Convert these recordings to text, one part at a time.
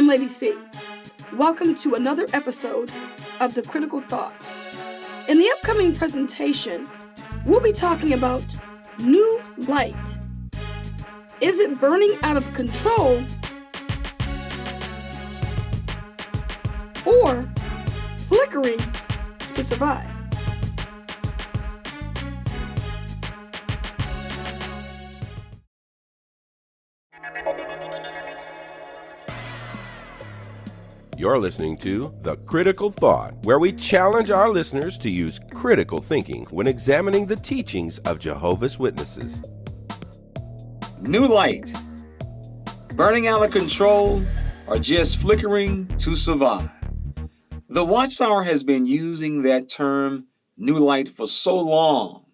I'm Lady C. Welcome to another episode of The Critical Thought. In the upcoming presentation, we'll be talking about new light. Is it burning out of control or flickering to survive? You're listening to The Critical Thought, where we challenge our listeners to use critical thinking when examining the teachings of Jehovah's Witnesses. New light, burning out of control, or just flickering to survive. The Watchtower has been using that term, new light, for so long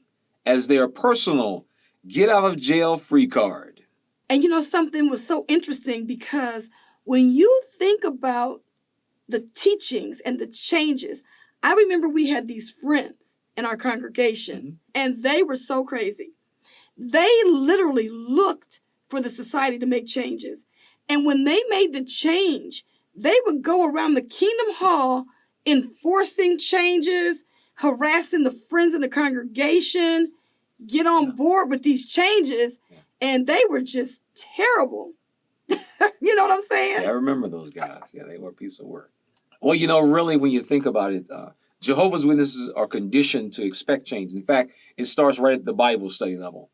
as their personal get-out-of-jail-free card. And you know, something was so interesting because when you think about the teachings and the changes, I remember we had these friends in our congregation, and they were so crazy. They literally looked for the society to make changes. And when they made the change, they would go around the Kingdom Hall enforcing changes, harassing the friends in the congregation, get on board with these changes, and they were just terrible. You know what I'm saying? Yeah, I remember those guys. Yeah, they were a piece of work. Well, you know, really, when you think about it, Jehovah's Witnesses are conditioned to expect change. In fact, it starts right at the Bible study level.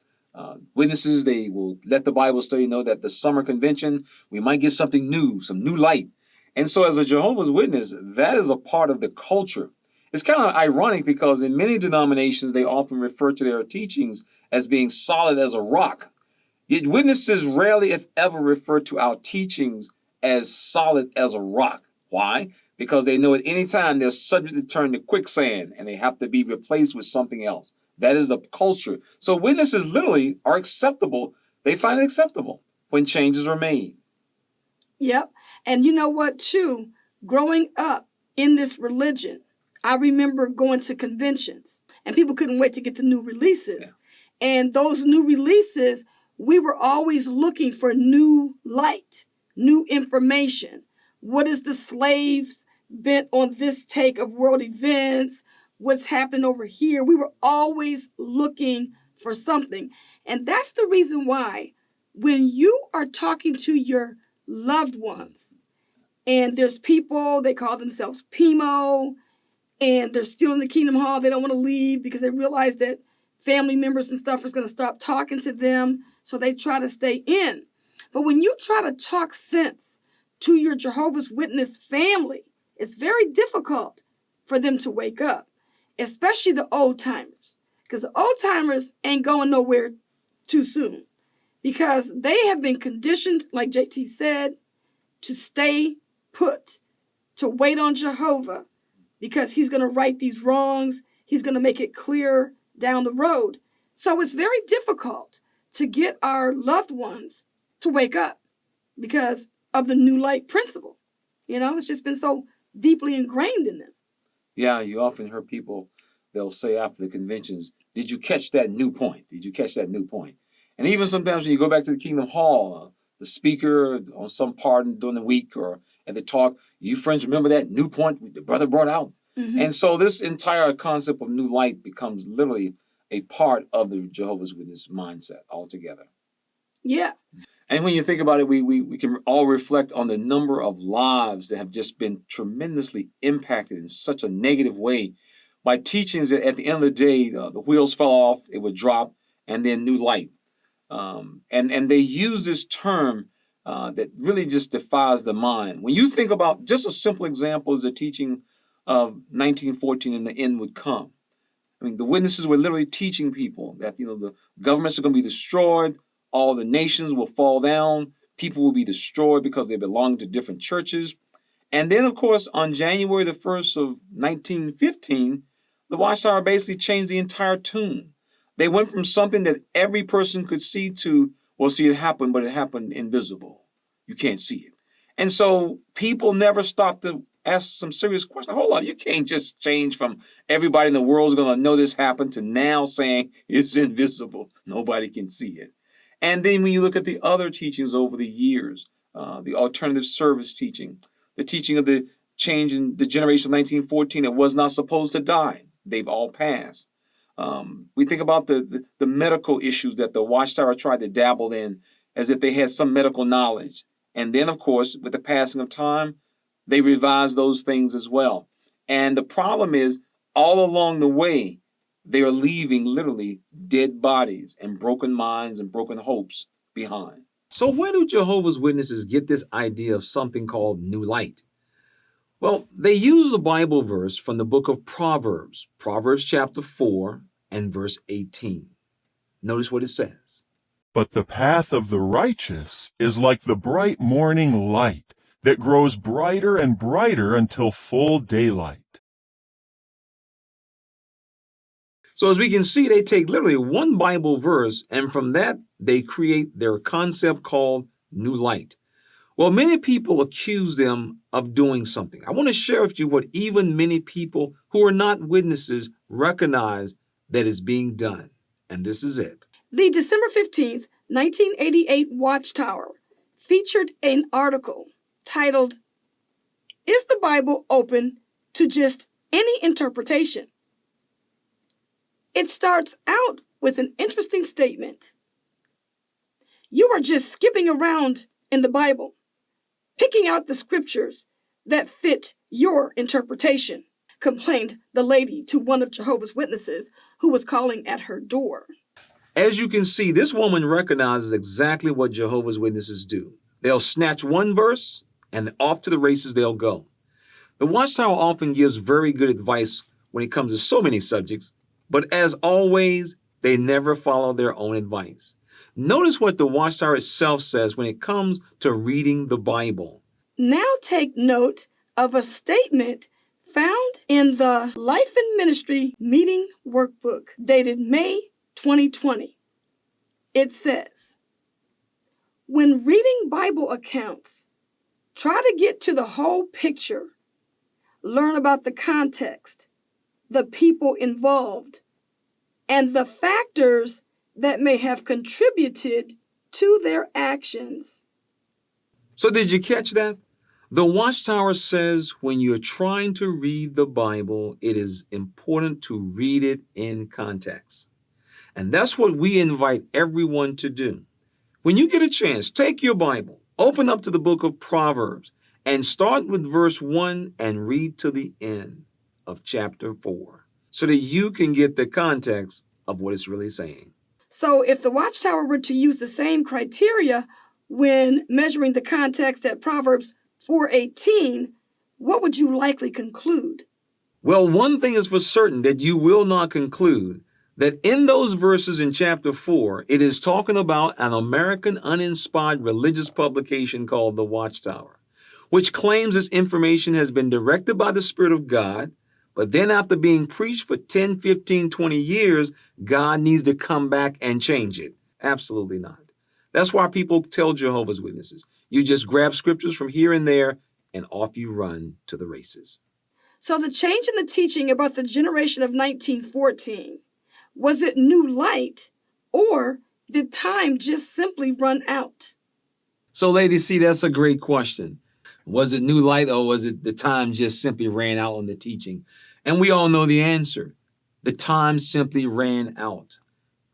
Witnesses, they will let the Bible study know that the summer convention, we might get something new, some new light. And so as a Jehovah's Witness, that is a part of the culture. It's kind of ironic because in many denominations, they often refer to their teachings as being solid as a rock. Yet witnesses rarely, if ever, refer to our teachings as solid as a rock. Why? Because they know at any time they're subject to turn to quicksand and they have to be replaced with something else. That is the culture. So witnesses literally are acceptable. They find it acceptable when changes are made. Yep. And you know what, too? Growing up in this religion, I remember going to conventions and people couldn't wait to get the new releases. Yeah. And those new releases, we were always looking for new light, new information. What is the slaves bent on this take of world events? What's happening over here? We were always looking for something. And that's the reason why when you are talking to your loved ones, and there's people, they call themselves PMO, and they're still in the Kingdom Hall, they don't want to leave because they realize that family members and stuff is going to stop talking to them, so they try to stay in. But when you try to talk sense to your Jehovah's Witness family, it's very difficult for them to wake up, especially the old timers, because the old timers ain't going nowhere too soon because they have been conditioned, like JT said, to stay put, to wait on Jehovah because he's going to right these wrongs. He's going to make it clear down the road. So it's very difficult to get our loved ones to wake up because of the new light principle. You know, it's just been so deeply ingrained in them. Yeah, you often hear people, they'll say after the conventions, did you catch that new point? Did you catch that new point? And even sometimes when you go back to the Kingdom Hall, the speaker on some part during the week or at the talk, you friends remember that new point the brother brought out? Mm-hmm. And so this entire concept of new light becomes literally a part of the Jehovah's Witness mindset altogether. Yeah. And when you think about it, we can all reflect on the number of lives that have just been tremendously impacted in such a negative way by teachings that at the end of the day, the wheels fell off, it would drop, and then new light. And they use this term that really just defies the mind. When you think about just a simple example is the teaching of 1914 and the end would come. I mean, the witnesses were literally teaching people that, you know, the governments are going to be destroyed, all the nations will fall down, people will be destroyed because they belong to different churches. And then, of course, on January the 1st of 1915, the Watchtower basically changed the entire tune. They went from something that every person could see to, well, see, it happened, but it happened invisible. You can't see it. And so people never stopped to ask some serious questions. Hold on, you can't just change from everybody in the world is going to know this happened to now saying it's invisible. Nobody can see it. And then when you look at the other teachings over the years, the alternative service teaching, the teaching of the change in the generation of 1914 that was not supposed to die. They've all passed. We think about the medical issues that the Watchtower tried to dabble in as if they had some medical knowledge. And then, of course, with the passing of time, they revised those things as well. And the problem is, all along the way, they are leaving literally dead bodies and broken minds and broken hopes behind. So where do Jehovah's Witnesses get this idea of something called new light? Well, they use a Bible verse from the book of Proverbs, Proverbs chapter 4 and verse 18. Notice what it says. But the path of the righteous is like the bright morning light that grows brighter and brighter until full daylight. So as we can see, they take literally one Bible verse, and from that, they create their concept called new light. Well, many people accuse them of doing something. I want to share with you what even many people who are not witnesses recognize that is being done. And this is it. The December 15th, 1988 Watchtower featured an article titled, "Is the Bible Open to Just Any Interpretation?" It starts out with an interesting statement. "You are just skipping around in the Bible, picking out the scriptures that fit your interpretation," complained the lady to one of Jehovah's Witnesses who was calling at her door. As you can see, this woman recognizes exactly what Jehovah's Witnesses do. They'll snatch one verse and off to the races they'll go. The Watchtower often gives very good advice when it comes to so many subjects, but as always, they never follow their own advice. Notice what the Watchtower itself says when it comes to reading the Bible. Now take note of a statement found in the Life and Ministry Meeting Workbook dated May 2020. It says, "When reading Bible accounts, try to get to the whole picture. Learn about the context, the people involved, and the factors that may have contributed to their actions." So did you catch that? The Watchtower says when you're trying to read the Bible, it is important to read it in context. And that's what we invite everyone to do. When you get a chance, take your Bible, open up to the book of Proverbs, and start with verse 1 and read to the end of chapter 4 so that you can get the context of what it's really saying. So if the Watchtower were to use the same criteria when measuring the context at Proverbs 4:18, what would you likely conclude? Well, one thing is for certain that you will not conclude that in those verses in chapter 4, it is talking about an American uninspired religious publication called the Watchtower, which claims this information has been directed by the Spirit of God, but then after being preached for 10, 15, 20 years, God needs to come back and change it. Absolutely not. That's why people tell Jehovah's Witnesses, you just grab scriptures from here and there and off you run to the races. So the change in the teaching about the generation of 1914, was it new light, or did time just simply run out? So ladies, see, that's a great question. Was it new light, or was it the time just simply ran out on the teaching? And we all know the answer. The time simply ran out.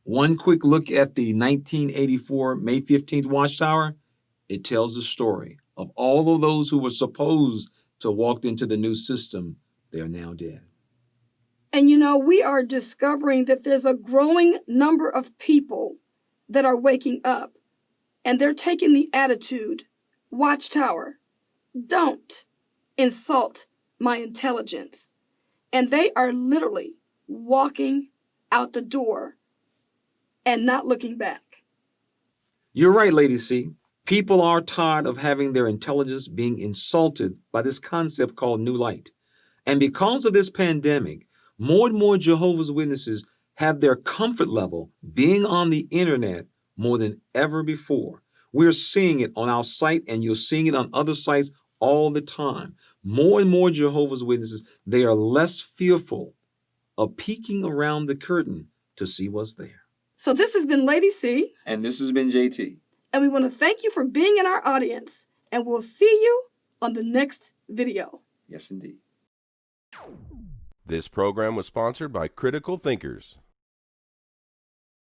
One quick look at the 1984 May 15th Watchtower, it tells the story of all of those who were supposed to walk into the new system. They are now dead. And we are discovering that there's a growing number of people that are waking up, and they're taking the attitude, Watchtower, don't insult my intelligence. And they are literally walking out the door and not looking back. You're right, Lady C. People are tired of having their intelligence being insulted by this concept called new light. And because of this pandemic, more and more Jehovah's Witnesses have their comfort level being on the internet more than ever before. We're seeing it on our site, and you're seeing it on other sites all the time. More and more Jehovah's Witnesses, they are less fearful of peeking around the curtain to see what's there. So this has been Lady C. And this has been JT. And we want to thank you for being in our audience. And we'll see you on the next video. Yes, indeed. This program was sponsored by Critical Thinkers.